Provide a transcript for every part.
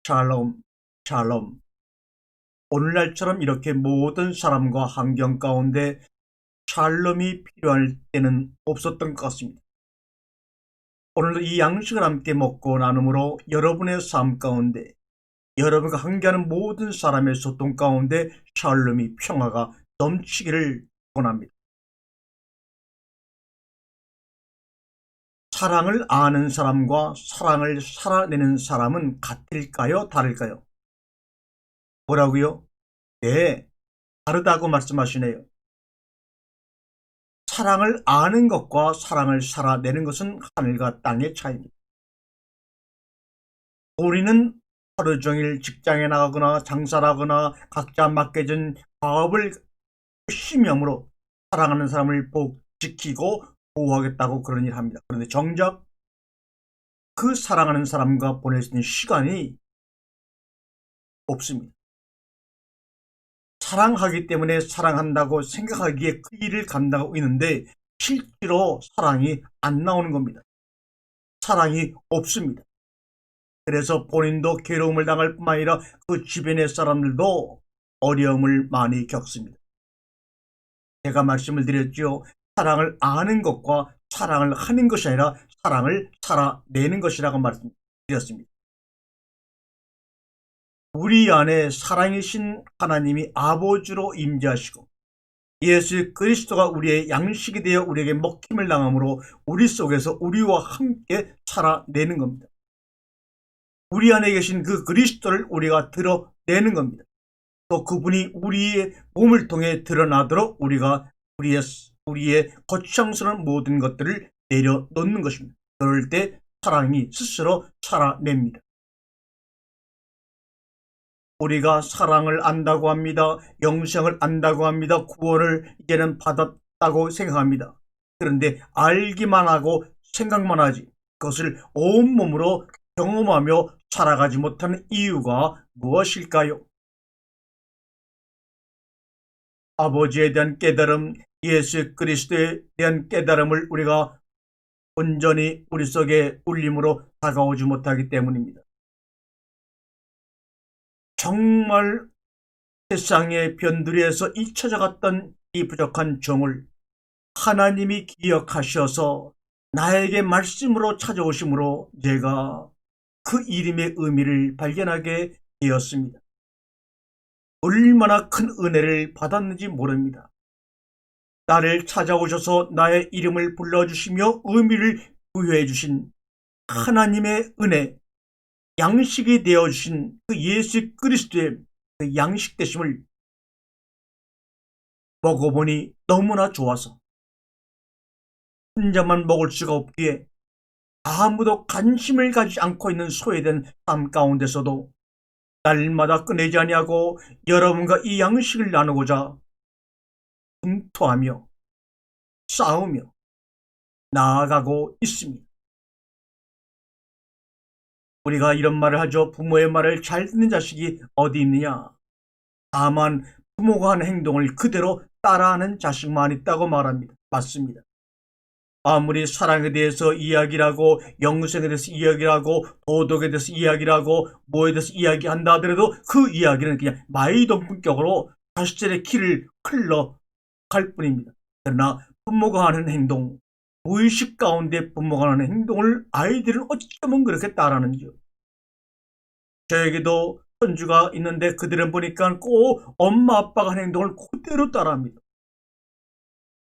샬롬, 샬롬. 오늘날처럼 이렇게 모든 사람과 환경 가운데 샬롬이 필요할 때는 없었던 것 같습니다. 오늘도 이 양식을 함께 먹고 나눔으로 여러분의 삶 가운데, 여러분과 함께하는 모든 사람의 소통 가운데 샬롬이, 평화가 넘치기를 원합니다. 사랑을 아는 사람과 사랑을 살아내는 사람은 같을까요? 다를까요? 뭐라고요? 네, 다르다고 말씀하시네요. 사랑을 아는 것과 사랑을 살아내는 것은 하늘과 땅의 차이입니다. 우리는 하루 종일 직장에 나가거나 장사를 하거나 각자 맡겨진 과업을 열심히 함으로 사랑하는 사람을 지키고 보호하겠다고 그런 일을 합니다. 그런데 정작 그 사랑하는 사람과 보낼 수 있는 시간이 없습니다. 사랑하기 때문에 사랑한다고 생각하기에 그 일을 감당하고 있는데 실제로 사랑이 안 나오는 겁니다. 사랑이 없습니다. 그래서 본인도 괴로움을 당할 뿐만 아니라 그 주변의 사람들도 어려움을 많이 겪습니다. 제가 말씀을 드렸죠. 사랑을 아는 것과 사랑을 하는 것이 아니라 사랑을 살아내는 것이라고 말씀드렸습니다. 우리 안에 사랑이신 하나님이 아버지로 임재하시고 예수 그리스도가 우리의 양식이 되어 우리에게 먹힘을 당함으로 우리 속에서 우리와 함께 살아내는 겁니다. 우리 안에 계신 그 그리스도를 우리가 드러내는 겁니다. 또 그분이 우리의 몸을 통해 드러나도록 우리가 우리의 거창스러운 모든 것들을 내려놓는 것입니다. 그럴 때 사랑이 스스로 살아냅니다. 우리가 사랑을 안다고 합니다. 영생을 안다고 합니다. 구원을 이제는 받았다고 생각합니다. 그런데 알기만 하고 생각만 하지 그것을 온몸으로 경험하며 살아가지 못하는 이유가 무엇일까요? 아버지에 대한 깨달음, 예수 그리스도에 대한 깨달음을 우리가 온전히 우리 속에 울림으로 다가오지 못하기 때문입니다. 정말 세상의 변두리에서 잊혀져갔던 이 부족한 종을 하나님이 기억하셔서 나에게 말씀으로 찾아오심으로 제가 그 이름의 의미를 발견하게 되었습니다. 얼마나 큰 은혜를 받았는지 모릅니다. 나를 찾아오셔서 나의 이름을 불러주시며 의미를 부여해 주신 하나님의 은혜, 양식이 되어주신 그 예수 그리스도의 그 양식 되심을 먹어보니 너무나 좋아서 혼자만 먹을 수가 없기에 아무도 관심을 가지지 않고 있는 소외된 삶 가운데서도 날마다 끊이지 아니하고 여러분과 이 양식을 나누고자 분투하며 싸우며 나아가고 있습니다. 우리가 이런 말을 하죠. 부모의 말을 잘 듣는 자식이 어디 있느냐. 다만 부모가 하는 행동을 그대로 따라하는 자식만 있다고 말합니다. 맞습니다. 아무리 사랑에 대해서 이야기를 하고 영생에 대해서 이야기를 하고 도덕에 대해서 이야기를 하고 뭐에 대해서 이야기한다 하더라도 그 이야기는 그냥 마이동풍격으로 자식들의 키를 흘러갈 뿐입니다. 그러나 부모가 하는 행동, 무의식 가운데 부모가 하는 행동을 아이들은 어쩌면 그렇게 따라하는지요. 저에게도 손주가 있는데 그들은 보니까 꼭 엄마 아빠가 하는 행동을 그대로 따라합니다.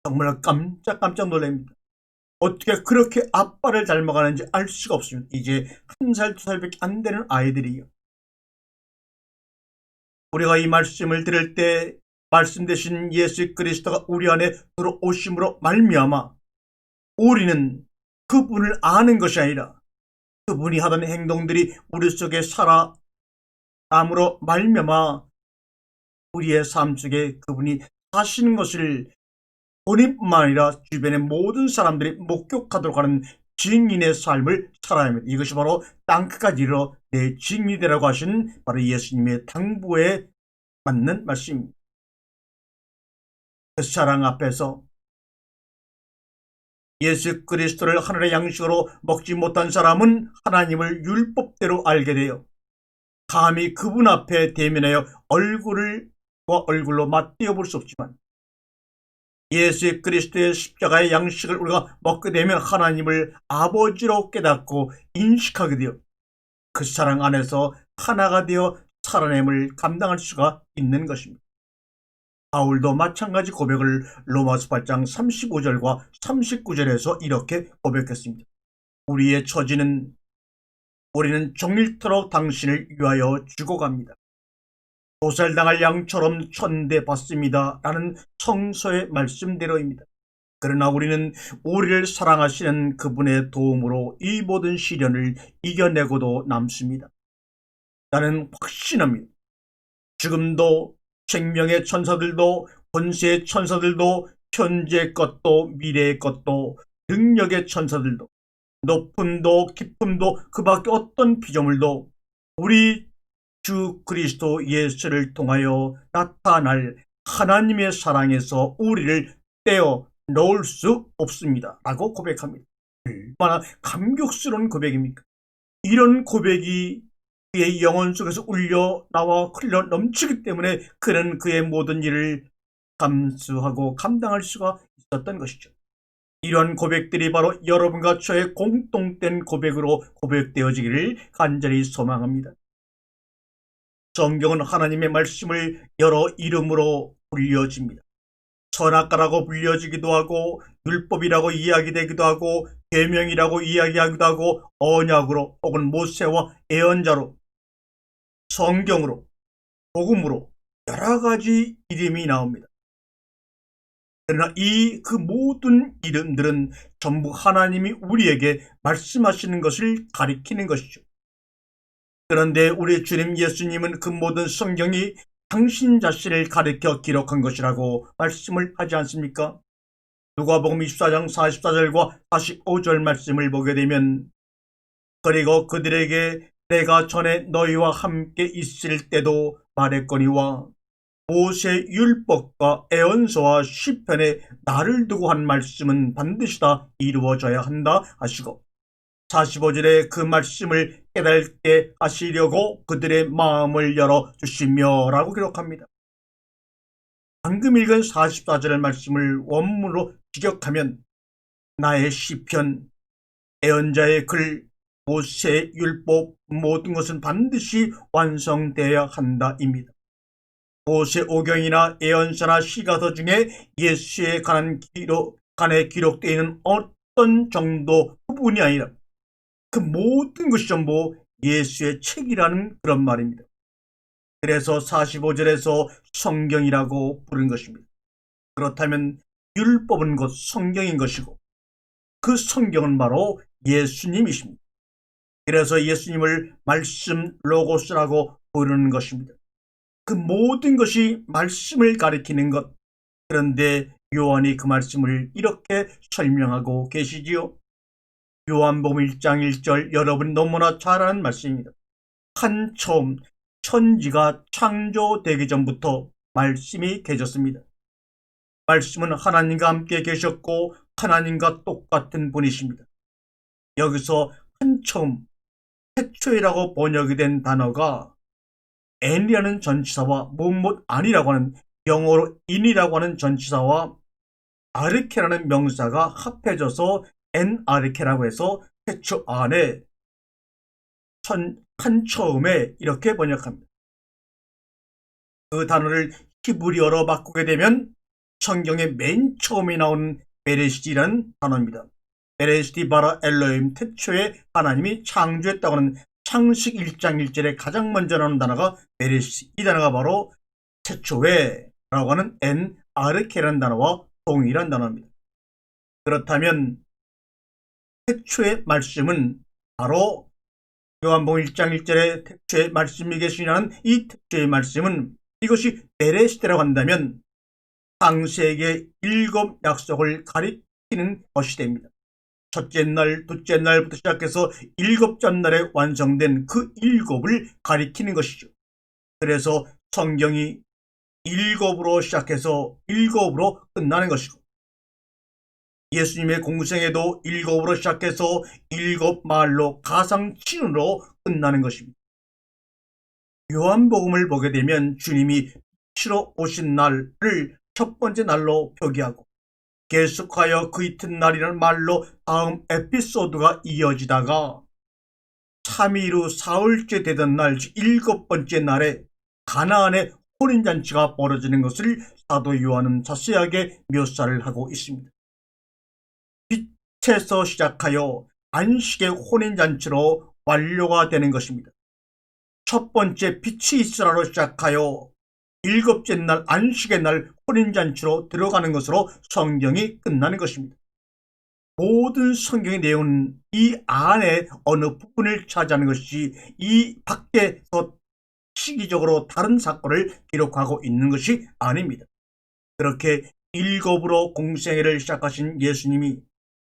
정말 깜짝 놀랍니다. 어떻게 그렇게 아빠를 닮아가는지 알 수가 없습니다. 이제 1살, 2살밖에 안 되는 아이들이요. 우리가 이 말씀을 들을 때 말씀 되신 예수 그리스도가 우리 안에 들어오심으로 말미암아 우리는 그분을 아는 것이 아니라 그분이 하던 행동들이 우리 속에 살아남으로 말미암아 우리의 삶 속에 그분이 사시는 것을 본인뿐만 아니라 주변의 모든 사람들이 목격하도록 하는 증인의 삶을 살아야 합니다. 이것이 바로 땅끝까지 이르러 내 증인이 되라고 하신 바로 예수님의 당부에 맞는 말씀입니다. 그 사랑 앞에서 예수 그리스도를 하늘의 양식으로 먹지 못한 사람은 하나님을 율법대로 알게 되어 감히 그분 앞에 대면하여 얼굴로 맞대어 볼 수 없지만 예수 그리스도의 십자가의 양식을 우리가 먹게 되면 하나님을 아버지로 깨닫고 인식하게 되어 그 사랑 안에서 하나가 되어 살아냄을 감당할 수가 있는 것입니다. 바울도 마찬가지 고백을 로마서 8장 35절과 39절에서 이렇게 고백했습니다. 우리의 처지는 우리는 종일토록 당신을 위하여 죽어갑니다. 도살당할 양처럼 천대받습니다. 라는 성서의 말씀대로입니다. 그러나 우리는 우리를 사랑하시는 그분의 도움으로 이 모든 시련을 이겨내고도 남습니다. 나는 확신합니다. 지금도 생명의 천사들도 권세의 천사들도 현재의 것도 미래의 것도 능력의 천사들도 높음도 깊음도 그 밖에 어떤 피조물도 우리 주 그리스도 예수를 통하여 나타날 하나님의 사랑에서 우리를 떼어 넣을 수 없습니다. 라고 고백합니다. 얼마나 감격스러운 고백입니까? 이런 고백이 그의 영혼 속에서 울려 나와 흘러 넘치기 때문에 그는 그의 모든 일을 감수하고 감당할 수가 있었던 것이죠. 이러한 고백들이 바로 여러분과 저의 공통된 고백으로 고백되어지기를 간절히 소망합니다. 성경은 하나님의 말씀을 여러 이름으로 불려집니다. 선악과라고 불려지기도 하고 율법이라고 이야기되기도 하고 계명이라고 이야기하기도 하고 언약으로 혹은 모세와 예언자로 성경으로 복음으로 여러 가지 이름이 나옵니다. 그러나 그 모든 이름들은 전부 하나님이 우리에게 말씀하시는 것을 가리키는 것이죠. 그런데 우리 주님 예수님은 그 모든 성경이 당신 자신을 가리켜 기록한 것이라고 말씀을 하지 않습니까? 누가복음 24장 44절과 45절 말씀을 보게 되면 그리고 그들에게 내가 전에 너희와 함께 있을 때도 말했거니와 모세 율법과 애언서와 시편에 나를 두고 한 말씀은 반드시 다 이루어져야 한다 하시고 45절에 그 말씀을 깨닫게 하시려고 그들의 마음을 열어주시며 라고 기록합니다. 방금 읽은 44절의 말씀을 원문으로 직역하면 나의 시편, 애언자의 글, 모세의 율법 모든 것은 반드시 완성되어야 한다입니다. 모세 오경이나 애언서나 시가서 중에 예수에 관해 기록되어 있는 어떤 정도 부분이 아니라 그 모든 것이 전부 예수의 책이라는 그런 말입니다. 그래서 45절에서 성경이라고 부른 것입니다. 그렇다면 율법은 곧 성경인 것이고 그 성경은 바로 예수님이십니다. 그래서 예수님을 말씀 로고스라고 부르는 것입니다. 그 모든 것이 말씀을 가리키는 것. 그런데 요한이 그 말씀을 이렇게 설명하고 계시지요. 요한복음 1장 1절 여러분 너무나 잘 아는 말씀입니다. 한 처음 천지가 창조되기 전부터 말씀이 계셨습니다. 말씀은 하나님과 함께 계셨고 하나님과 똑같은 분이십니다. 여기서 한 처음 태초이라고 번역이 된 단어가 n이라는 전치사와 무엇 아니라고 하는 영어로 in이라고 하는 전치사와 아르케라는 명사가 합해져서 엔아르케라고 해서 태초 안에 한 처음에 이렇게 번역합니다. 그 단어를 히브리어로 바꾸게 되면 성경의 맨 처음에 나오는 베레시티라는 단어입니다. 베레시티 바라 엘로임 태초에 하나님이 창조했다고 하는 창세기 1장 1절에 가장 먼저 나오는 단어가 베레시티. 이 단어가 바로 태초에 라고 하는 엔아르케라는 단어와 동일한 단어입니다. 그렇다면 태초의 말씀은 바로 요한복음 1장 1절에 태초의 말씀이 계시냐는 이 태초의 말씀은 이것이 베레시티라고 한다면 창세기의 7 약속을 가리키는 것이 됩니다. 첫째 날, 둘째 날부터 시작해서 7째 날에 완성된 그 7을 가리키는 것이죠. 그래서 성경이 7으로 시작해서 7으로 끝나는 것이고 예수님의 공생애도 7으로 시작해서 7 말로 가상친으로 끝나는 것입니다. 요한복음을 보게 되면 주님이 빛으로 오신 날을 첫 번째 날로 표기하고 계속하여 그 이튿날이라는 말로 다음 에피소드가 이어지다가 3일 후 사흘째 되던 날, 즉 7번째 날에 가나안의 혼인잔치가 벌어지는 것을 사도 요한은 자세하게 묘사를 하고 있습니다. 빛에서 시작하여 안식의 혼인잔치로 완료가 되는 것입니다. 첫 번째 빛이 있으라로 시작하여 7째 날 안식의 날 혼인잔치로 들어가는 것으로 성경이 끝나는 것입니다. 모든 성경의 내용은 이 안에 어느 부분을 차지하는 것이 이 밖에서 시기적으로 다른 사건을 기록하고 있는 것이 아닙니다. 그렇게 7으로 공생애를 시작하신 예수님이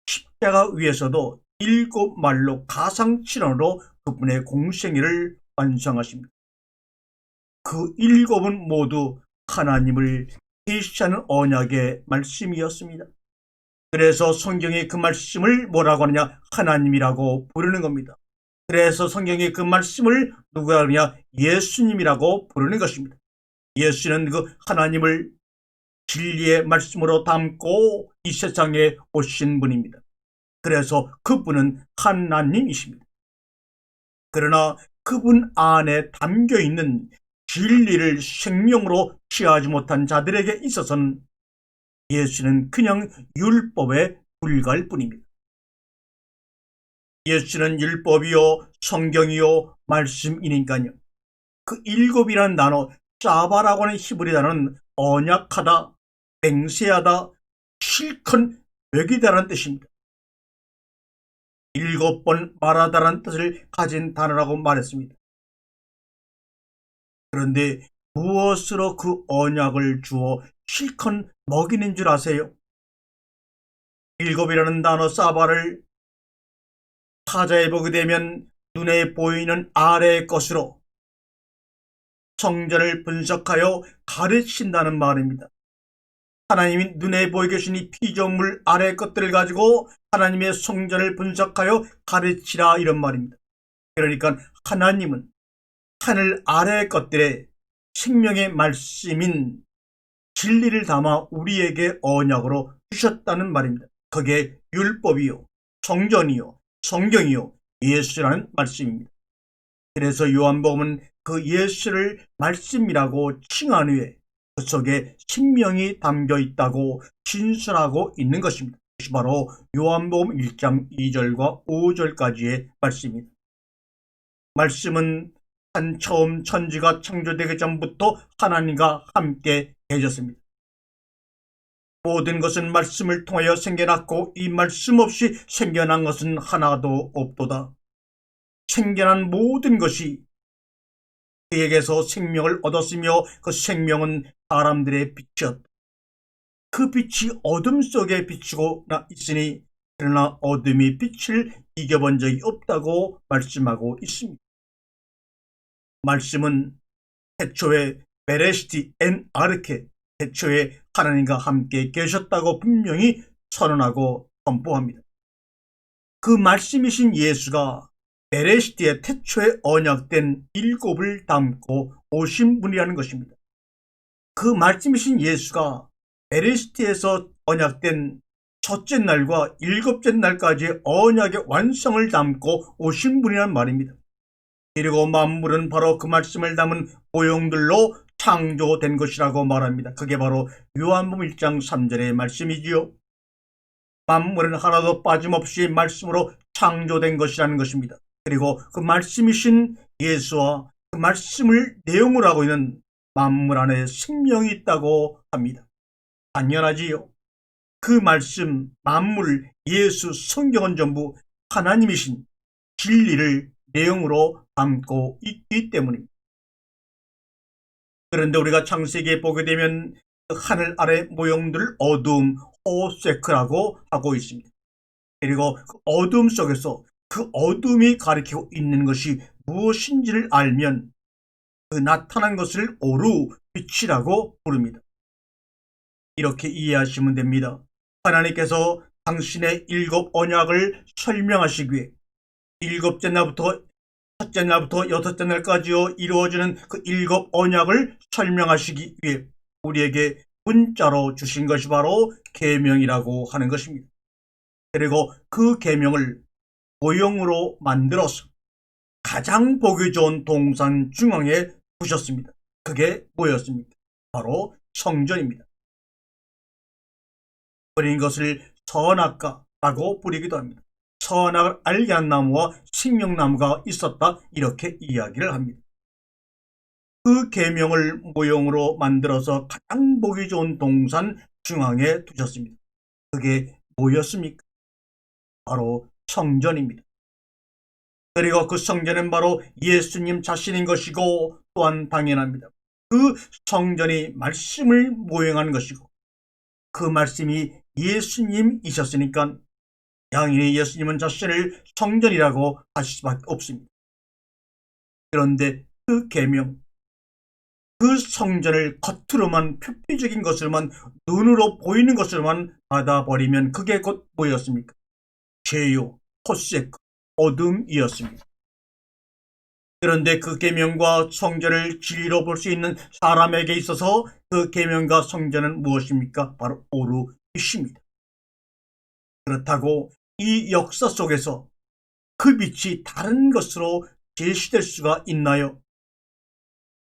십자가 위에서도 7말로 가상칠언으로 그분의 공생애를 완성하십니다. 그 7은 모두 하나님을 계시하는 언약의 말씀이었습니다. 그래서 성경이 그 말씀을 뭐라고 하느냐? 하나님이라고 부르는 겁니다. 그래서 성경이 그 말씀을 누가 하느냐? 예수님이라고 부르는 것입니다. 예수는 그 하나님을 진리의 말씀으로 담고 이 세상에 오신 분입니다. 그래서 그분은 하나님이십니다. 그러나 그분 안에 담겨있는 진리를 생명으로 취하지 못한 자들에게 있어서는 예수는 그냥 율법에 불과할 뿐입니다. 예수는 율법이요 성경이요 말씀이니까요. 그 7이라는 단어, 짜바라고 하는 히브리 단어는 언약하다, 맹세하다, 실컷 먹이다라는 뜻입니다. 7번 말하다라는 뜻을 가진 단어라고 말했습니다. 그런데 무엇으로 그 언약을 주어 실컷 먹이는 줄 아세요? 7이라는 단어 사바를 타자에 보게 되면 눈에 보이는 아래의 것으로 성전을 분석하여 가르친다는 말입니다. 하나님이 눈에 보이게 하신 이 피조물 아래의 것들을 가지고 하나님의 성전을 분석하여 가르치라 이런 말입니다. 그러니까 하나님은 하늘 아래의 것들에 생명의 말씀인 진리를 담아 우리에게 언약으로 주셨다는 말입니다. 그게 율법이요 성전이요 성경이요 예수라는 말씀입니다. 그래서 요한복음은 그 예수를 말씀이라고 칭한 후에 그 속에 생명이 담겨 있다고 진술하고 있는 것입니다. 그것이 바로 요한복음 1장 2절과 5절까지의 말씀입니다. 말씀은 한 처음 천지가 창조되기 전부터 하나님과 함께 계셨습니다. 모든 것은 말씀을 통하여 생겨났고 이 말씀 없이 생겨난 것은 하나도 없도다. 생겨난 모든 것이 그에게서 생명을 얻었으며 그 생명은 사람들의 빛이었다. 그 빛이 어둠 속에 비추고 있으니 그러나 어둠이 빛을 이겨본 적이 없다고 말씀하고 있습니다. 말씀은 태초에 베레시티 엔 아르케 태초에 하나님과 함께 계셨다고 분명히 선언하고 선포합니다. 그 말씀이신 예수가 베레시티의 태초에 언약된 7을 담고 오신 분이라는 것입니다. 그 말씀이신 예수가 베레시티에서 언약된 첫째 날과 7째 날까지의 언약의 완성을 담고 오신 분이란 말입니다. 그리고 만물은 바로 그 말씀을 담은 모형들로 창조된 것이라고 말합니다. 그게 바로 요한복음 1장 3절의 말씀이지요. 만물은 하나도 빠짐없이 말씀으로 창조된 것이라는 것입니다. 그리고 그 말씀이신 예수와 그 말씀을 내용으로 하고 있는 만물 안에 생명이 있다고 합니다. 당연하지요. 그 말씀, 만물, 예수, 성경은 전부 하나님이신 진리를 내용으로 담고 있기 때문입니다. 그런데 우리가 창세기에 보게 되면 그 하늘 아래 모형들을 어둠, 호세크라고 하고 있습니다. 그리고 그 어둠 속에서 그 어둠이 가리키고 있는 것이 무엇인지를 알면 그 나타난 것을 오루 빛이라고 부릅니다. 이렇게 이해하시면 됩니다. 하나님께서 당신의 7 언약을 설명하시기 위해 7째 날부터 첫째 날부터 여섯째 날까지요 이루어지는 그 일곱 언약을 설명하시기 위해 우리에게 문자로 주신 것이 바로 계명이라고 하는 것입니다. 그리고 그 계명을 모형으로 만들어서 가장 보기 좋은 동산 중앙에 두셨습니다. 그게 뭐였습니까? 바로 성전입니다. 뿌린 것을 선악과라고 부르기도 합니다. 선악을 알게 한 나무와 생명나무가 있었다 이렇게 이야기를 합니다. 그 계명을 모형으로 만들어서 가장 보기 좋은 동산 중앙에 두셨습니다. 그게 뭐였습니까? 바로 성전입니다. 그리고 그 성전은 바로 예수님 자신인 것이고 또한 당연합니다. 그 성전이 말씀을 모형하는 것이고 그 말씀이 예수님이셨으니까 당연히 예수님은 자신을 성전이라고 하실 수밖에 없습니다. 그런데 그 계명, 그 성전을 겉으로만 표피적인 것으로만 눈으로 보이는 것으로만 받아버리면 그게 곧 뭐였습니까? 죄요, 호색, 어둠이었습니다. 그런데 그 계명과 성전을 진리로 볼 수 있는 사람에게 있어서 그 계명과 성전은 무엇입니까? 바로 오루 빛입니다. 그렇다고 이 역사 속에서 그 빛이 다른 것으로 제시될 수가 있나요?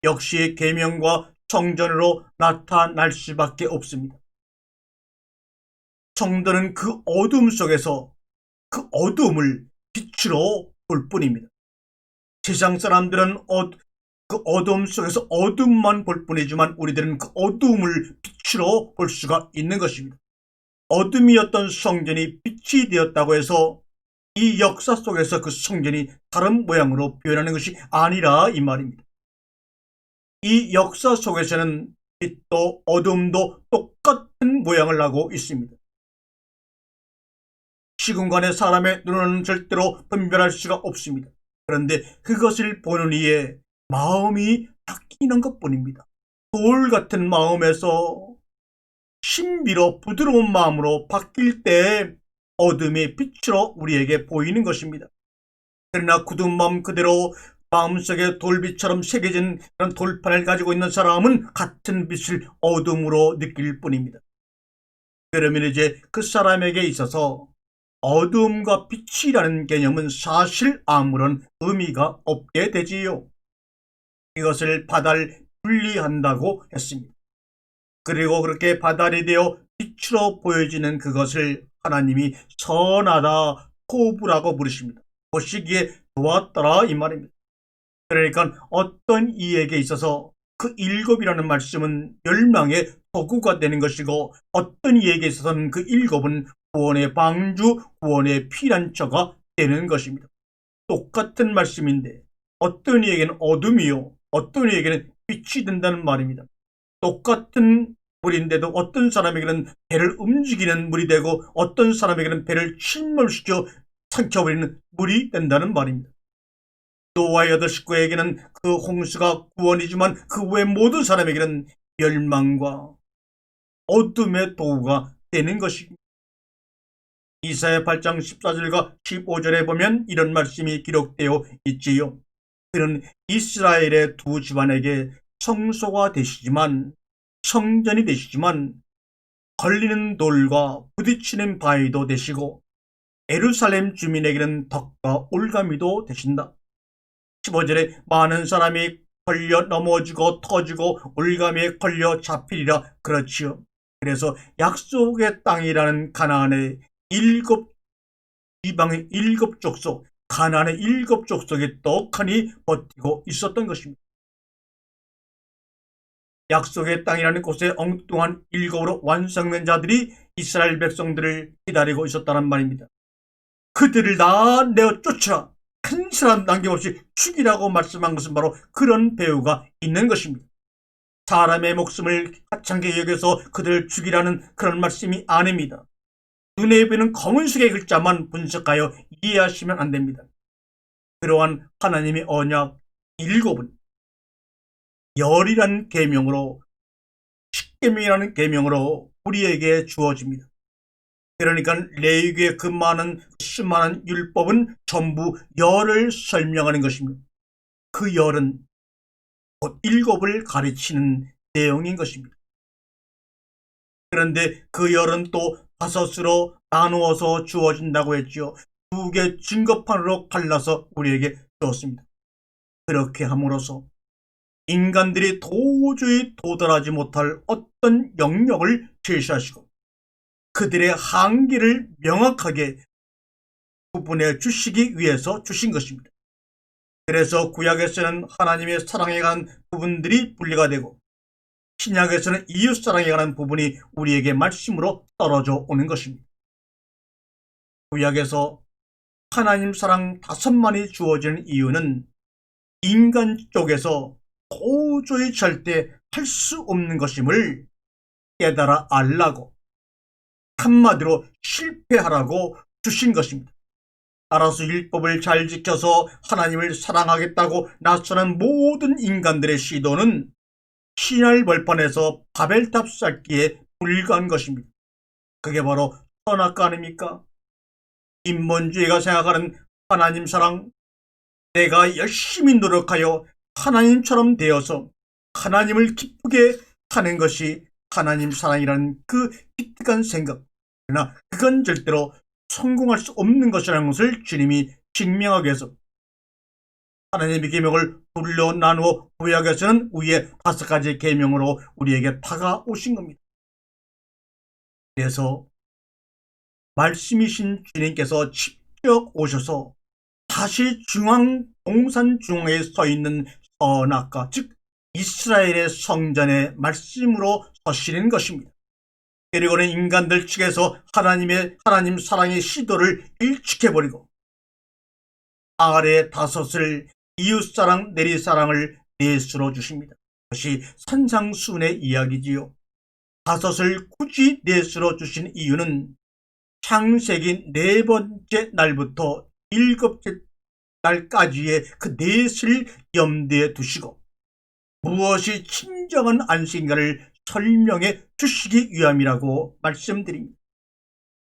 역시 계명과 성전으로 나타날 수밖에 없습니다. 성도는 그 어둠 속에서 그 어둠을 빛으로 볼 뿐입니다. 세상 사람들은 그 어둠 속에서 어둠만 볼 뿐이지만 우리들은 그 어둠을 빛으로 볼 수가 있는 것입니다. 어둠이었던 성전이 빛이 되었다고 해서 이 역사 속에서 그 성전이 다른 모양으로 변하는 것이 아니라 이 말입니다. 이 역사 속에서는 빛도 어둠도 똑같은 모양을 하고 있습니다. 시공간의 사람의 눈은 절대로 분별할 수가 없습니다. 그런데 그것을 보는 이에 마음이 바뀌는 것뿐입니다. 돌 같은 마음에서 신비로 부드러운 마음으로 바뀔 때 어둠의 빛으로 우리에게 보이는 것입니다. 그러나 굳은 마음 그대로 마음속에 돌빛처럼 새겨진 그런 돌판을 가지고 있는 사람은 같은 빛을 어둠으로 느낄 뿐입니다. 그러면 이제 그 사람에게 있어서 어둠과 빛이라는 개념은 사실 아무런 의미가 없게 되지요. 이것을 바다를 분리한다고 했습니다. 그리고 그렇게 바다리 되어 빛으로 보여지는 그것을 하나님이 선하다 호부라고 부르십니다. 보시기에 좋았더라 이 말입니다. 그러니까 어떤 이에게 있어서 그 일곱이라는 말씀은 멸망의 도구가 되는 것이고 어떤 이에게 있어서는 그 일곱은 구원의 방주, 구원의 피난처가 되는 것입니다. 똑같은 말씀인데 어떤 이에게는 어둠이요 어떤 이에게는 빛이 된다는 말입니다. 똑같은 물인데도 어떤 사람에게는 배를 움직이는 물이 되고 어떤 사람에게는 배를 침몰시켜 삼켜버리는 물이 된다는 말입니다. 노아의 8 식구에게는 그 홍수가 구원이지만 그 외 모든 사람에게는 멸망과 어둠의 도구가 되는 것입니다. 이사야 8장 14절과 15절에 보면 이런 말씀이 기록되어 있지요. 그는 이스라엘의 두 집안에게 성소가 되시지만 성전이 되시지만 걸리는 돌과 부딪히는 바위도 되시고 예루살렘 주민에게는 덕과 올가미도 되신다. 15절에 많은 사람이 걸려 넘어지고 터지고 올가미에 걸려 잡히리라 그렇지요. 그래서 약속의 땅이라는 가나안의 일곱 이방의 일곱 족속 가나안의 일곱 족속이 떡하니 버티고 있었던 것입니다. 약속의 땅이라는 곳에 엉뚱한 일곱으로 완성된 자들이 이스라엘 백성들을 기다리고 있었다는 말입니다. 그들을 다 내어 쫓으라 한 사람 남김없이 죽이라고 말씀한 것은 바로 그런 배우가 있는 것입니다. 사람의 목숨을 하찮게 여겨서 그들을 죽이라는 그런 말씀이 아닙니다. 눈에 보이는 검은색의 글자만 분석하여 이해하시면 안 됩니다. 그러한 하나님의 언약 일곱은 열이라는 계명으로 십계명이라는 계명으로 우리에게 주어집니다. 그러니까 레위기의 그 많은 수많은 율법은 전부 열을 설명하는 것입니다. 그 열은 곧 일곱을 가르치는 내용인 것입니다. 그런데 그 열은 또 다섯으로 나누어서 주어진다고 했지요. 두 개 증거판으로 갈라서 우리에게 주었습니다. 그렇게 함으로써 인간들이 도저히 도달하지 못할 어떤 영역을 제시하시고 그들의 한계를 명확하게 구분해 주시기 위해서 주신 것입니다. 그래서 구약에서는 하나님의 사랑에 관한 부분들이 분리가 되고 신약에서는 이웃사랑에 관한 부분이 우리에게 말씀으로 떨어져 오는 것입니다. 구약에서 하나님 사랑 5만이 주어지는 이유는 인간 쪽에서 도저히 절대 할 수 없는 것임을 깨달아 알라고, 한마디로 실패하라고 주신 것입니다. 따라서 율법을 잘 지켜서 하나님을 사랑하겠다고 나서는 모든 인간들의 시도는 신할 벌판에서 바벨탑 쌓기에 불과한 것입니다. 그게 바로 선악과 아닙니까? 인본주의가 생각하는 하나님 사랑, 내가 열심히 노력하여 하나님처럼 되어서 하나님을 기쁘게 하는 것이 하나님 사랑이라는 그 기특한 생각, 그러나 그건 절대로 성공할 수 없는 것이라는 것을 주님이 증명하기 위해서 하나님의 계명을 둘로 나누어 구약에서는 위에 5가지 계명으로 우리에게 다가오신 겁니다. 그래서 말씀이신 주님께서 직접 오셔서 다시 동산 중앙에 서 있는 선악과, 즉 이스라엘의 성전의 말씀으로 서시는 것입니다. 그리고는 인간들 측에서 하나님 사랑의 시도를 일축해버리고 아래 5을 이웃사랑 내리사랑을 넷으로 주십니다. 그것이 산상수훈의 이야기지요. 5을 굳이 넷으로 주신 이유는 창세기 4번째 날부터 7째 날까지의 그 넷을 염두에 두시고 무엇이 진정한 안식인가를 설명해 주시기 위함이라고 말씀드립니다.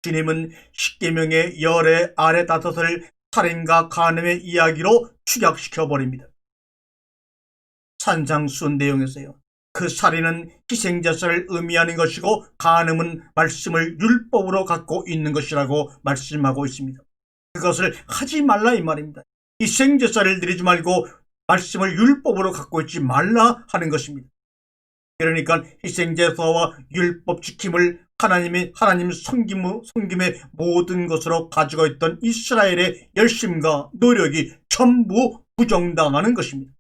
주님은 십계명의 열의 아래 5을 살인과 간음의 이야기로 축약시켜버립니다. 산상수훈 내용에서요, 그 살인은 희생제사를 의미하는 것이고 간음은 말씀을 율법으로 갖고 있는 것이라고 말씀하고 있습니다. 그것을 하지 말라 이 말입니다. 희생제사를 드리지 말고 말씀을 율법으로 갖고 있지 말라 하는 것입니다. 그러니까 희생제사와 율법 지킴을 하나님 섬김의 모든 것으로 가지고 있던 이스라엘의 열심과 노력이 전부 부정당하는 것입니다.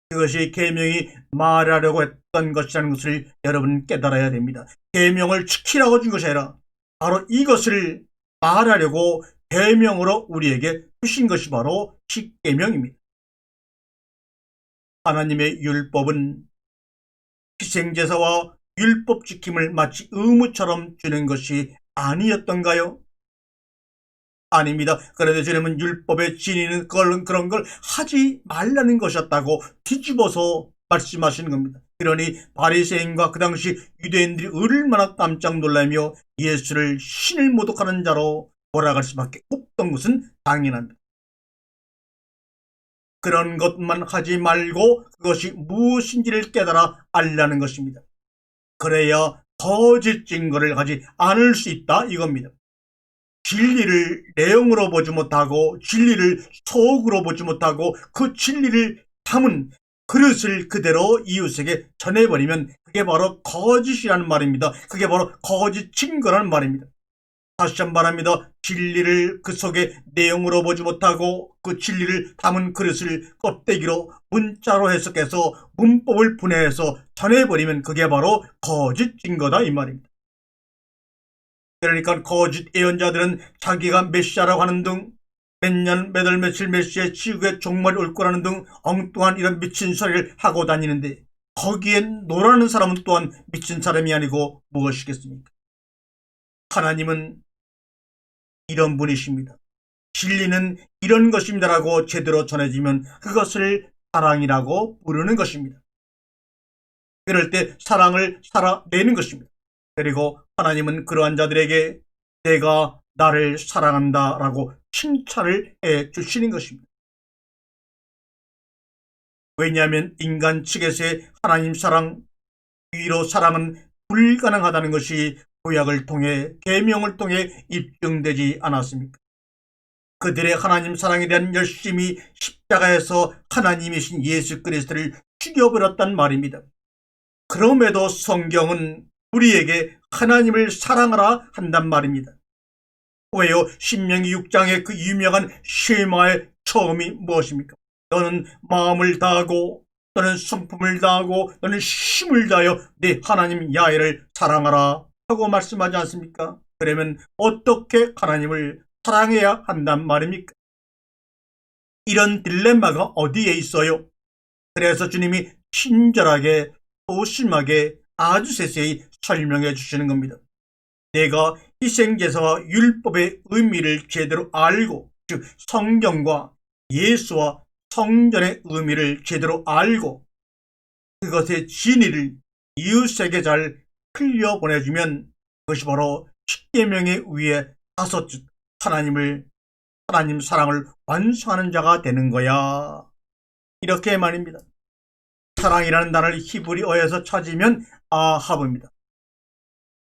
그것이 계명이 말하려고 했던 것이라는 것을 여러분 깨달아야 됩니다. 계명을 지키라고 준 것이 아니라 바로 이것을 말하려고 계명으로 우리에게 주신 것이 바로 십계명입니다. 하나님의 율법은 희생제사와 율법 지킴을 마치 의무처럼 주는 것이 아니었던가요? 아닙니다. 그런데 주님은 율법의 진리는 그런 걸 하지 말라는 것이었다고 뒤집어서 말씀하시는 겁니다. 그러니 바리새인과 그 당시 유대인들이 얼마나 깜짝 놀라며 예수를 신을 모독하는 자로 몰아갈 수밖에 없던 것은 당연합니다. 그런 것만 하지 말고 그것이 무엇인지를 깨달아 알라는 것입니다. 그래야 거짓 증거를 하지 않을 수 있다 이겁니다. 진리를 내용으로 보지 못하고 진리를 속으로 보지 못하고 그 진리를 담은 그릇을 그대로 이웃에게 전해버리면 그게 바로 거짓이라는 말입니다. 그게 바로 거짓 증거라는 말입니다. 다시 한번 말합니다. 진리를 그 속에 내용으로 보지 못하고 그 진리를 담은 그릇을 껍데기로 문자로 해석해서 문법을 분해해서 전해버리면 그게 바로 거짓 증거다 이 말입니다. 그러니까 거짓 예언자들은 자기가 메시아라고 하는 등 몇 년, 몇 월, 며칠, 몇 시에 지구에 종말이 올 거라는 등 엉뚱한 이런 미친 소리를 하고 다니는데 거기에 놀라는 사람은 또한 미친 사람이 아니고 무엇이겠습니까? 하나님은 이런 분이십니다. 진리는 이런 것입니다라고 제대로 전해지면 그것을 사랑이라고 부르는 것입니다. 그럴 때 사랑을 살아내는 것입니다. 그리고 하나님은 그러한 자들에게 내가 나를 사랑한다라고 칭찬을 해 주시는 것입니다. 왜냐하면 인간 측에서의 하나님 사랑, 위로 사랑은 불가능하다는 것이 구약을 통해 계명을 통해 입증되지 않았습니까? 그들의 하나님 사랑에 대한 열심이 십자가에서 하나님이신 예수 그리스도를 죽여버렸단 말입니다. 그럼에도 성경은 우리에게 하나님을 사랑하라 한단 말입니다. 왜요? 신명기 6장의 그 유명한 쉐마의 처음이 무엇입니까? 너는 마음을 다하고 너는 성품을 다하고 너는 힘을 다하여 네 하나님 야훼를 사랑하라 하고 말씀하지 않습니까? 그러면 어떻게 하나님을 사랑해야 한단 말입니까? 이런 딜레마가 어디에 있어요? 그래서 주님이 친절하게 소심하게 아주 세세히 설명해 주시는 겁니다. 내가 희생제사와 율법의 의미를 제대로 알고, 즉 성경과 예수와 성전의 의미를 제대로 알고 그것의 진리를 이웃에게 잘 흘려보내주면 그것이 바로 십계명의 위에 다섯 줄 하나님 사랑을 완성하는 자가 되는 거야. 이렇게 말입니다. 사랑이라는 단어를 히브리어에서 찾으면 아하브입니다.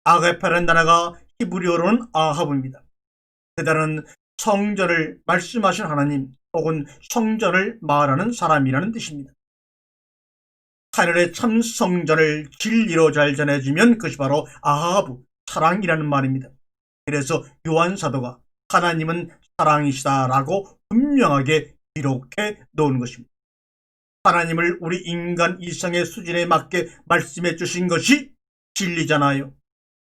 아가페라는 단어가 히브리어로는 아하브입니다. 그 단어는 성전을 말씀하신 하나님 혹은 성전을 말하는 사람이라는 뜻입니다. 하늘의 참 성전을 진리로 잘 전해주면 그것이 바로 아하브, 사랑이라는 말입니다. 그래서 요한사도가 하나님은 사랑이시다라고 분명하게 기록해 놓은 것입니다. 하나님을 우리 인간 이성의 수준에 맞게 말씀해 주신 것이 진리잖아요.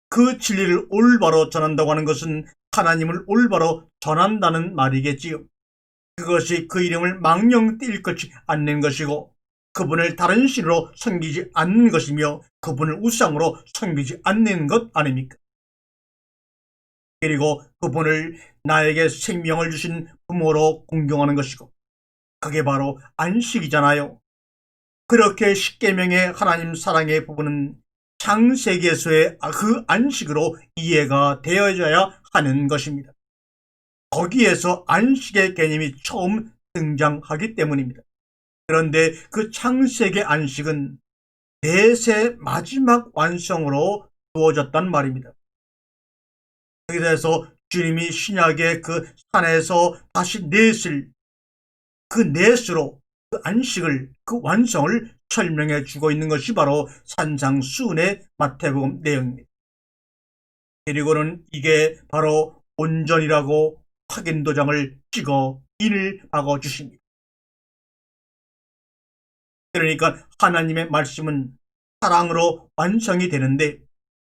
그 진리를 올바로 전한다고 하는 것은 하나님을 올바로 전한다는 말이겠지요. 그것이 그 이름을 망령되이 일컫지 않는 것이고 그분을 다른 신으로 섬기지 않는 것이며 그분을 우상으로 섬기지 않는 것 아닙니까? 그리고 그분을 나에게 생명을 주신 부모로 공경하는 것이고 그게 바로 안식이잖아요. 그렇게 십계명의 하나님 사랑의 부분은 창세기에서의 그 안식으로 이해가 되어져야 하는 것입니다. 거기에서 안식의 개념이 처음 등장하기 때문입니다. 그런데 그 창세기 안식은 넷의 마지막 완성으로 두어졌단 말입니다. 그래서 주님이 신약의 그 산에서 다시 그 넷으로 그 안식을, 그 완성을 설명해 주고 있는 것이 바로 산상수훈의 마태복음 내용입니다. 그리고는 이게 바로 온전이라고 확인도장을 찍어 인을 박아 주십니다. 그러니까 하나님의 말씀은 사랑으로 완성이 되는데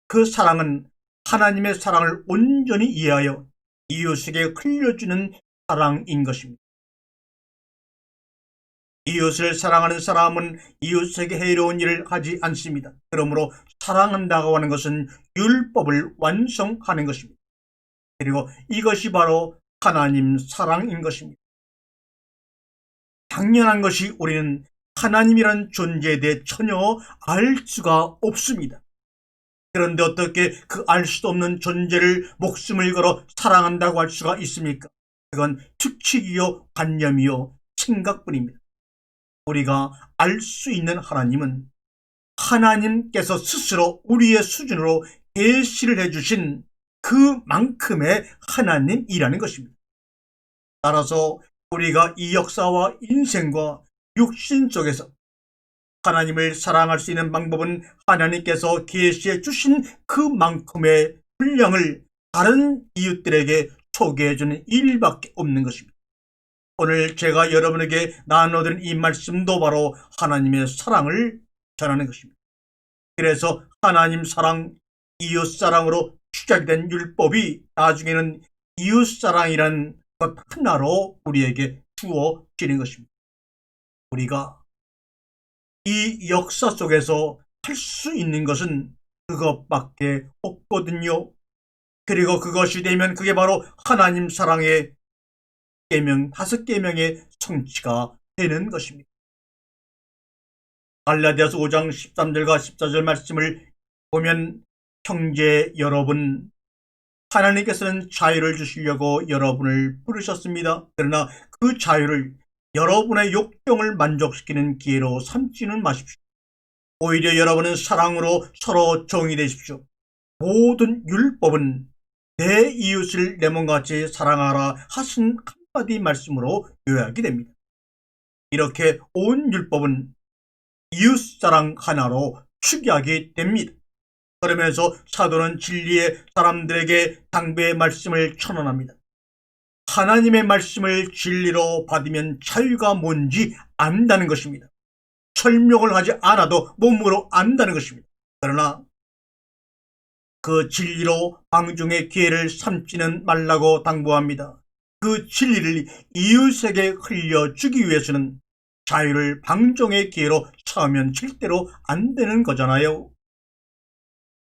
그 사랑은 하나님의 사랑을 온전히 이해하여 이웃에게 흘려주는 사랑인 것입니다. 이웃을 사랑하는 사람은 이웃에게 해로운 일을 하지 않습니다. 그러므로 사랑한다고 하는 것은 율법을 완성하는 것입니다. 그리고 이것이 바로 하나님 사랑인 것입니다. 당연한 것이 우리는 하나님이란 존재에 대해 전혀 알 수가 없습니다. 그런데 어떻게 그 알 수도 없는 존재를 목숨을 걸어 사랑한다고 할 수가 있습니까? 그건 특칙이요 관념이요 생각뿐입니다. 우리가 알 수 있는 하나님은 하나님께서 스스로 우리의 수준으로 계시를 해주신 그만큼의 하나님이라는 것입니다. 따라서 우리가 이 역사와 인생과 육신 속에서 하나님을 사랑할 수 있는 방법은 하나님께서 계시해 주신 그만큼의 분량을 다른 이웃들에게 소개해 주는 일밖에 없는 것입니다. 오늘 제가 여러분에게 나눠드린 이 말씀도 바로 하나님의 사랑을 전하는 것입니다. 그래서 하나님 사랑, 이웃 사랑으로 시작된 율법이 나중에는 이웃 사랑이라는 것 하나로 우리에게 주어지는 것입니다. 우리가 이 역사 속에서 할 수 있는 것은 그것밖에 없거든요. 그리고 그것이 되면 그게 바로 하나님 사랑의 계명, 5계명의 성취가 되는 것입니다. 갈라디아서 5장 13절과 14절 말씀을 보면 형제 여러분, 하나님께서는 자유를 주시려고 여러분을 부르셨습니다. 그러나 그 자유를 여러분의 욕정을 만족시키는 기회로 삼지는 마십시오. 오히려 여러분은 사랑으로 서로 종이 되십시오. 모든 율법은 내 이웃을 내 몸같이 사랑하라 하신 한마디 말씀으로 요약이 됩니다. 이렇게 온 율법은 이웃사랑 하나로 축약이 됩니다. 그러면서 사도는 진리의 사람들에게 당부의 말씀을 천언합니다. 하나님의 말씀을 진리로 받으면 자유가 뭔지 안다는 것입니다. 설명을 하지 않아도 몸으로 안다는 것입니다. 그러나 그 진리로 방중의 기회를 삼지는 말라고 당부합니다. 그 진리를 이웃에게 흘려주기 위해서는 자유를 방종의 기회로 삼으면 절대로 안 되는 거잖아요.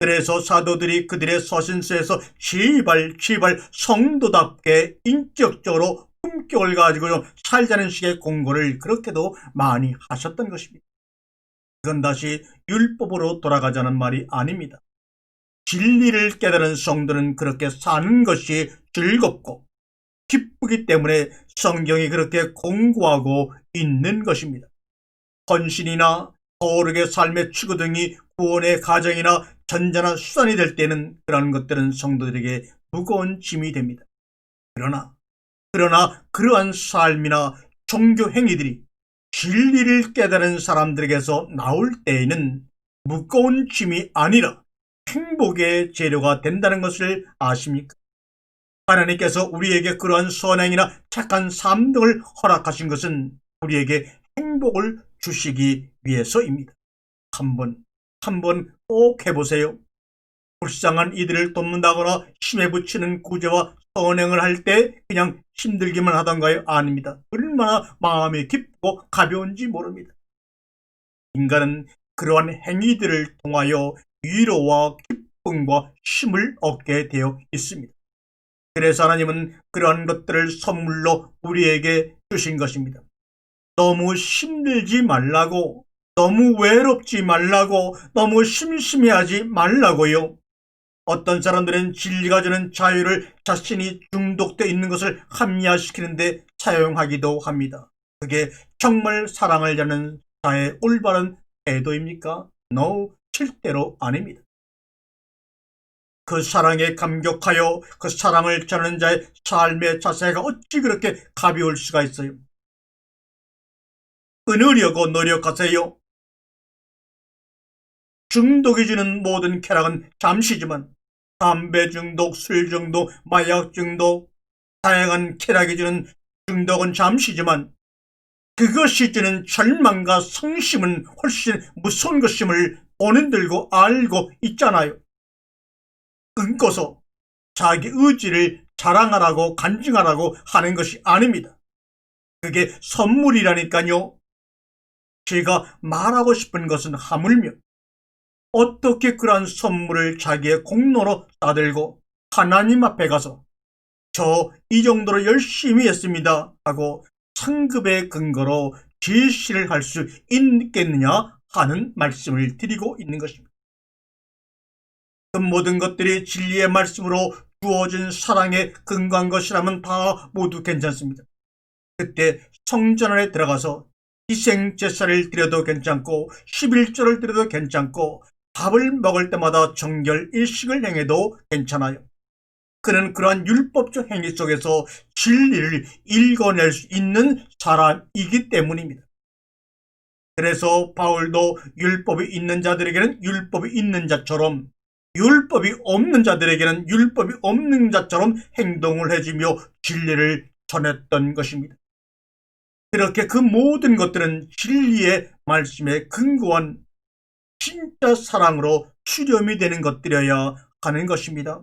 그래서 사도들이 그들의 서신서에서 제발 성도답게 인격적으로 품격을 가지고 살자는 식의 공고를 그렇게도 많이 하셨던 것입니다. 그건 다시 율법으로 돌아가자는 말이 아닙니다. 진리를 깨달은 성도는 그렇게 사는 것이 즐겁고 기쁘기 때문에 성경이 그렇게 공고하고 있는 것입니다. 헌신이나 거룩의 삶의 추구 등이 구원의 가정이나 전자나 수단이 될 때는 그런 것들은 성도들에게 무거운 짐이 됩니다. 그러나 그러한 삶이나 종교 행위들이 진리를 깨달은 사람들에게서 나올 때에는 무거운 짐이 아니라 행복의 재료가 된다는 것을 아십니까? 하나님께서 우리에게 그러한 선행이나 착한 삶 등을 허락하신 것은 우리에게 행복을 주시기 위해서입니다. 한번 꼭 해보세요. 불쌍한 이들을 돕는다거나 힘에 부치는 구제와 선행을 할 때 그냥 힘들기만 하던가요? 아닙니다. 얼마나 마음이 깊고 가벼운지 모릅니다. 인간은 그러한 행위들을 통하여 위로와 기쁨과 힘을 얻게 되어 있습니다. 그래서 하나님은 그러한 것들을 선물로 우리에게 주신 것입니다. 너무 힘들지 말라고, 너무 외롭지 말라고, 너무 심심해하지 말라고요. 어떤 사람들은 진리가 주는 자유를 자신이 중독되어 있는 것을 합리화시키는데 사용하기도 합니다. 그게 정말 사랑을 자는 자의 올바른 태도입니까? No, 절대로 아닙니다. 그 사랑에 감격하여 그 사랑을 전하는 자의 삶의 자세가 어찌 그렇게 가벼울 수가 있어요? 끊으려고 노력하세요. 중독이 주는 모든 쾌락은 잠시지만 담배 중독, 술 중독, 마약 중독, 다양한 쾌락이 주는 중독은 잠시지만 그것이 주는 절망과 성심은 훨씬 무서운 것임을 본인들고 알고 있잖아요. 끊고서 자기 의지를 자랑하라고 간증하라고 하는 것이 아닙니다. 그게 선물이라니까요. 제가 말하고 싶은 것은 하물며 어떻게 그러한 선물을 자기의 공로로 따들고 하나님 앞에 가서 저 이 정도로 열심히 했습니다 하고 상급의 근거로 제시를 할 수 있겠느냐 하는 말씀을 드리고 있는 것입니다. 그 모든 것들이 진리의 말씀으로 주어진 사랑에 근거한 것이라면 다 모두 괜찮습니다. 그때 성전 안에 들어가서 희생제사를 드려도 괜찮고 11조를 드려도 괜찮고 밥을 먹을 때마다 정결 일식을 행해도 괜찮아요. 그는 그러한 율법적 행위 속에서 진리를 읽어낼 수 있는 사람이기 때문입니다. 그래서 바울도 율법이 있는 자들에게는 율법이 있는 자처럼 율법이 없는 자들에게는 율법이 없는 자처럼 행동을 해주며 진리를 전했던 것입니다. 그렇게 그 모든 것들은 진리의 말씀에 근거한 진짜 사랑으로 수렴이 되는 것들이어야 하는 것입니다.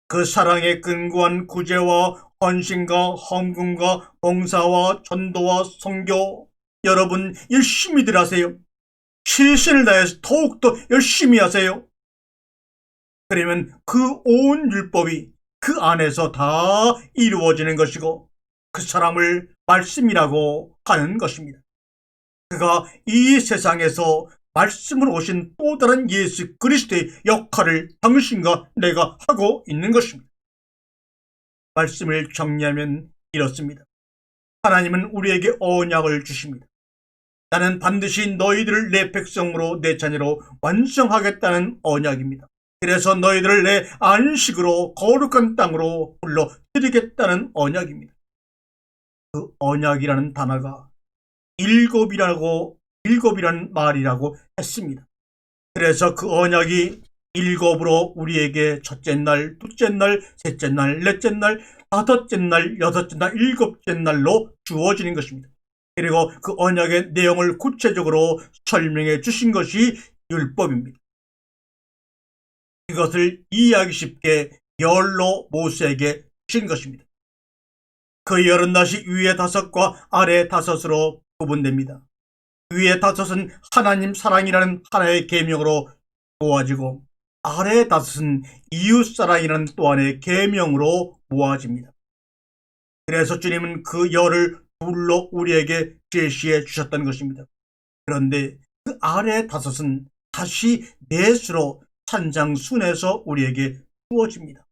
그 사랑에 근거한 구제와 헌신과 헌금과 봉사와 전도와 선교, 여러분 열심히들 하세요. 최선을 다해서 더욱더 열심히 하세요. 그러면 그 온 율법이 그 안에서 다 이루어지는 것이고 그 사람을 말씀이라고 하는 것입니다. 그가 이 세상에서 말씀으로 오신 또 다른 예수 그리스도의 역할을 당신과 내가 하고 있는 것입니다. 말씀을 정리하면 이렇습니다. 하나님은 우리에게 언약을 주십니다. 나는 반드시 너희들을 내 백성으로 내 자녀로 완성하겠다는 언약입니다. 그래서 너희들을 내 안식으로 거룩한 땅으로 불러들이겠다는 언약입니다. 그 언약이라는 단어가 일곱이라는 말이라고 했습니다. 그래서 그 언약이 일곱으로 우리에게 첫째 날, 둘째 날, 셋째 날, 넷째 날, 다섯째 날, 여섯째 날, 일곱째 날로 주어지는 것입니다. 그리고 그 언약의 내용을 구체적으로 설명해 주신 것이 율법입니다. 이것을 이해하기 쉽게 열로 모세에게 주신 것입니다. 그 열은 다시 위의 다섯과 아래의 다섯으로 구분됩니다. 위의 다섯은 하나님 사랑이라는 하나의 계명으로 모아지고 아래의 다섯은 이웃사랑이라는 또 하나의 계명으로 모아집니다. 그래서 주님은 그 열을 둘로 우리에게 제시해 주셨던 것입니다. 그런데 그 아래의 다섯은 다시 넷으로 산상순에서 우리에게 주어집니다.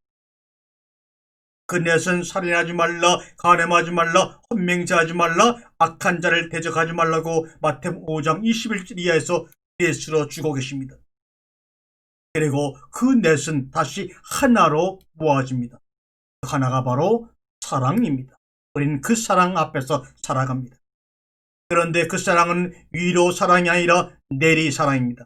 그 넷은 살인하지 말라, 간음하지 말라, 혼맹죄하지 말라, 악한 자를 대적하지 말라고 마태복음 5장 21절 이하에서 넷으로 주고 계십니다. 그리고 그 넷은 다시 하나로 모아집니다. 그 하나가 바로 사랑입니다. 우리는 그 사랑 앞에서 살아갑니다. 그런데 그 사랑은 위로 사랑이 아니라 내리 사랑입니다.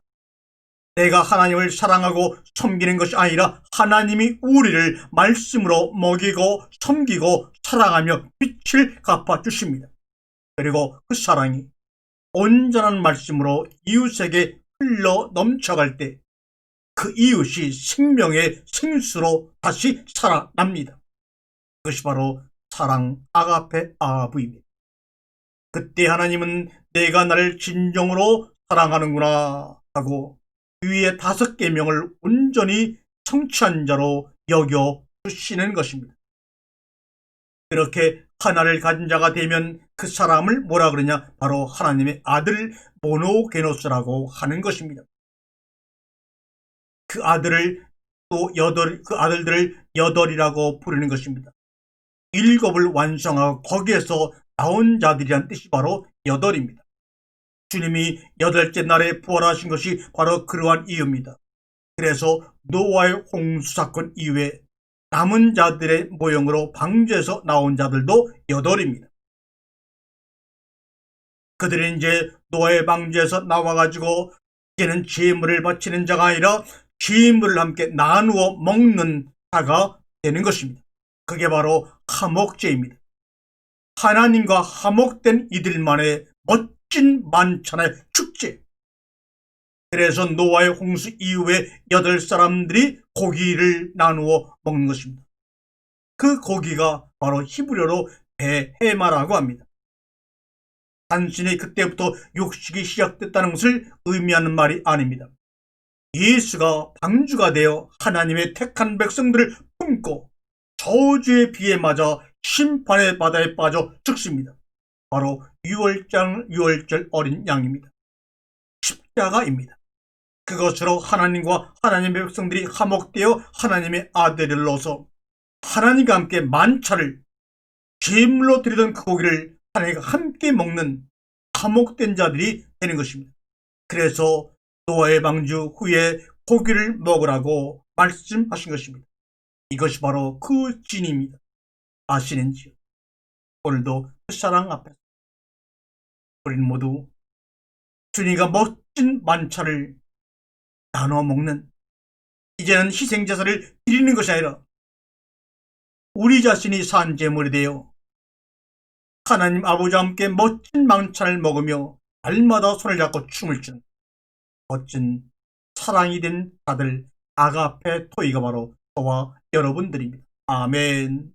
내가 하나님을 사랑하고 섬기는 것이 아니라 하나님이 우리를 말씀으로 먹이고 섬기고 사랑하며 빛을 갚아주십니다. 그리고 그 사랑이 온전한 말씀으로 이웃에게 흘러 넘쳐갈 때 그 이웃이 생명의 생수로 다시 살아납니다. 그것이 바로 사랑 아가페 아브입니다. 그때 하나님은 내가 나를 진정으로 사랑하는구나 하고 위의 5계명을 온전히 성취한 자로 여겨 주시는 것입니다. 그렇게 하나를 가진 자가 되면 그 사람을 뭐라 그러냐? 바로 하나님의 아들 모노게노스라고 하는 것입니다. 그 아들을 그 아들들을 8이라고 부르는 것입니다. 7을 완성하고 거기에서 나온 자들이란 뜻이 바로 8입니다. 주님이 8째 날에 부활하신 것이 바로 그러한 이유입니다. 그래서 노아의 홍수 사건 이후에 남은 자들의 모형으로 방주에서 나온 자들도 8입니다. 그들은 이제 노아의 방주에서 나와가지고 이제는 제물을 바치는 자가 아니라 제물을 함께 나누어 먹는 자가 되는 것입니다. 그게 바로 화목제입니다. 하나님과 화목된 이들만의 멋진 만찬의 축제. 그래서 노아의 홍수 이후에 8사람들이 고기를 나누어 먹는 것입니다. 그 고기가 바로 히브리어로 베헤마라고 합니다. 단순히 그때부터 육식이 시작됐다는 것을 의미하는 말이 아닙니다. 예수가 방주가 되어 하나님의 택한 백성들을 품고 저주의 비에 맞아 심판의 바다에 빠져 죽습니다. 바로 유월절 어린 양입니다. 십자가입니다. 그것으로 하나님과 하나님의 백성들이 화목되어 하나님의 아들을 넣어서 하나님과 함께 만찬을 제물로 드리던 그 고기를 하나님과 함께 먹는 화목된 자들이 되는 것입니다. 그래서 노아의 방주 후에 고기를 먹으라고 말씀하신 것입니다. 이것이 바로 그 진입니다. 아시는지요? 오늘도 그 사랑 앞에서 우리는 모두 주님과 멋진 만찬을 나눠 먹는, 이제는 희생제사를 드리는 것이 아니라 우리 자신이 산 제물이 되어 하나님 아버지와 함께 멋진 만찬을 먹으며 날마다 손을 잡고 춤을 추는 멋진 사랑이 된 자들, 아가페 토이가 바로 저와 여러분들입니다. 아멘.